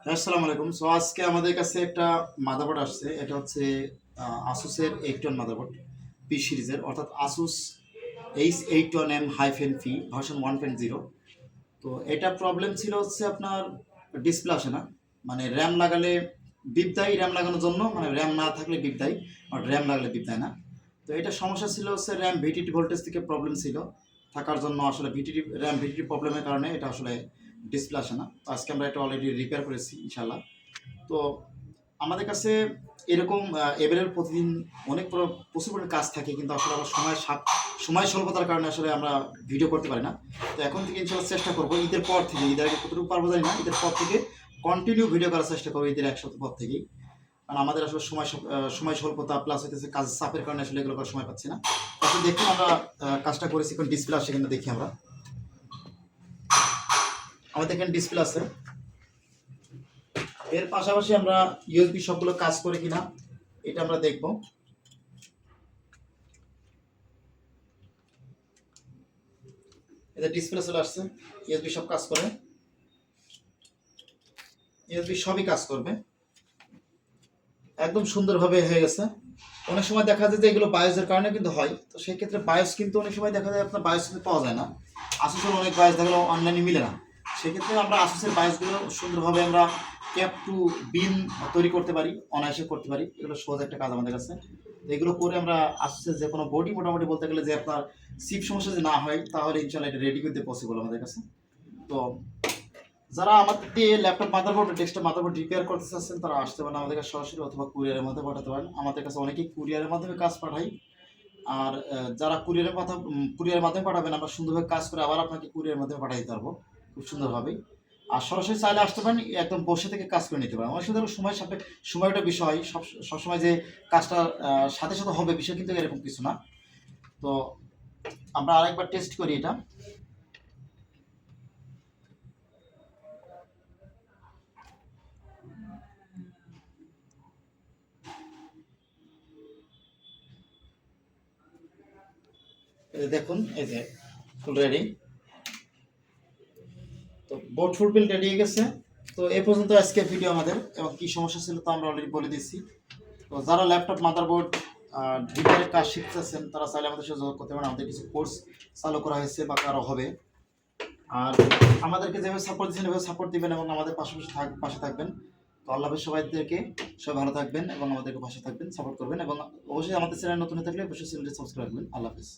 হ্যাঁ, আসসালামু আলাইকুম। সো আজকে আমাদের কাছে একটা মাদারবোর্ড আসছে। এটা হচ্ছে আসুসের 8 মাদারবোর্ড পি সিরিজের, অর্থাৎ আসুস H81M-P ভার্সন 1.0। তো এটা প্রবলেম ছিল হচ্ছে আপনার ডিসপ্লে আসে না, মানে র্যাম লাগালে বিপ দেয়, র্যাম লাগানোর জন্য মানে র্যাম না থাকলে বিপ দেয়, আর র্যাম লাগলে বিপ দেয় না। তো এটা সমস্যা ছিল হচ্ছে র্যাম ভিটিটি ভোল্টেজ থেকে প্রবলেম ছিল থাকার জন্য, আসলে ভিটিটি প্রবলেমের কারণে এটা আসলে ডিসপ্লে আসে না। তো আজকে আমরা এটা অলরেডি রিপেয়ার করেছি ইনশাল্লাহ। তো আমাদের কাছে এরকম এবারের প্রতিদিন অনেক প্রচুর পরিমাণে কাজ থাকে, কিন্তু আসলে আমার সময় স্বল্পতার কারণে আসলে আমরা ভিডিও করতে পারি না। তো এখন থেকে ইনশাল্লাহ চেষ্টা করবো ঈদের পর থেকে, ঈদের আগে কতটুকু পারবো জানি না, ঈদের পর থেকে কন্টিনিউ ভিডিও করার চেষ্টা করবো ঈদের 1 সপ্তাহ পর থেকেই। কারণ আমাদের আসলে সময় স্বল্পতা প্লাস হইতেছে কাজের চাপের কারণে আসলে এগুলো করার সময় পাচ্ছি না। আসলে দেখুন আমরা কাজটা করেছি, এখন ডিসপ্লে আসে কিন্তু দেখি আমরা, আমাদের এখানে ডিসপ্লে আছে। এর পাশাপাশি আমরা ইউএসবি সবগুলো কাজ করে কিনা এটা আমরা দেখব। এটা ডিসপ্লে চলে আসছে, ইউএসবি সব কাজ করে, ইউএসবি সবই কাজ করবে, একদম সুন্দরভাবে হয়ে গেছে। অনেক সময় দেখা যায় যে এগুলো বায়োসের কারণে কিন্তু হয়, তো সেই ক্ষেত্রে বায়োস কিন্তু অনেক সময় দেখা যায় আপনার বায়োস কিন্তু পাওয়া যায় না। আসুসের অনেক বায়োস দেখা গেলো অনলাইনে মিলে না, সেক্ষেত্রে আমরা আসুসের বায়োসগুলো সুন্দরভাবে আমরা ক্যাপ টু বিন তৈরি করতে পারি, অনায়াসে করতে পারি। এগুলো সহজ একটা কাজ আমাদের কাছে। তো এগুলো করে আমরা আসুসের যে কোনো বডি মোটামুটি বলতে গেলে যে আপনার সিপ সমস্যা যদি না হয় তাহলে ইনশাল্লাহ এটা রেডি করতে পসিবল আমাদের কাছে। তো যারা আমাদের দিয়ে laptop motherboard desktop motherboard repair করতে চাচ্ছেন তারা আসতে পারেন আমাদের কাছে সরাসরি, অথবা কুরিয়ারের মাধ্যমে পাঠাতে পারেন। আমাদের কাছে অনেকেই কুরিয়ারের মাধ্যমে কাজ পাঠাই। আর যারা কুরিয়ারের মাধ্যমে পাঠাবেন, আমরা সুন্দরভাবে কাজ করে আবার আপনাকে কুরিয়ারের মাধ্যমে পাঠিয়ে দিতে পারবো খুব সুন্দরভাবেই। আর সরাসরি চাইলে আসতে পারেন, একদম বসে থেকে কাজ করে নিতে পারেন। অনেক সময় সময়টা বিষয়, সবসময় যে কাজটা সাথে সাথে হবে বিষয় কিন্তু এরকম কিছু না। তো আমরা আরেকবার টেস্ট করি এটা। দেখুন এই যে ফুল রেডি, তো বোর্ড ফুল বিল রেডি হয়ে গেছে। তো এই পর্যন্ত আজকে ভিডিও আমাদের, এবং কি সমস্যা ছিল তো আমরা অলরেডি বলে দিচ্ছি। তো যারা ল্যাপটপ মাদারবোর্ড রিপেয়ারের কাজ শিখতেছেন তারা চাইলে আমাদের সাথে যোগাযোগ করতে পারেন। আমাদের কিছু কোর্স চালু করা হয়েছে বা আরও হবে। আর আমাদেরকে যেভাবে সাপোর্ট দিচ্ছেন এভাবে সাপোর্ট দিবেন এবং আমাদের পাশে থাকবেন। তো আল্লাহ হাফেজ সবাইদেরকে, সবাই ভালো থাকবেন এবং আমাদেরকে পাশে থাকবেন, সাপোর্ট করবেন, এবং অবশ্যই আমাদের চ্যানেল নতুন হয়ে থাকলে অবশ্যই চ্যানেলটি সাবস্ক্রাইব করবেন। আল্লাহ হাফেজ।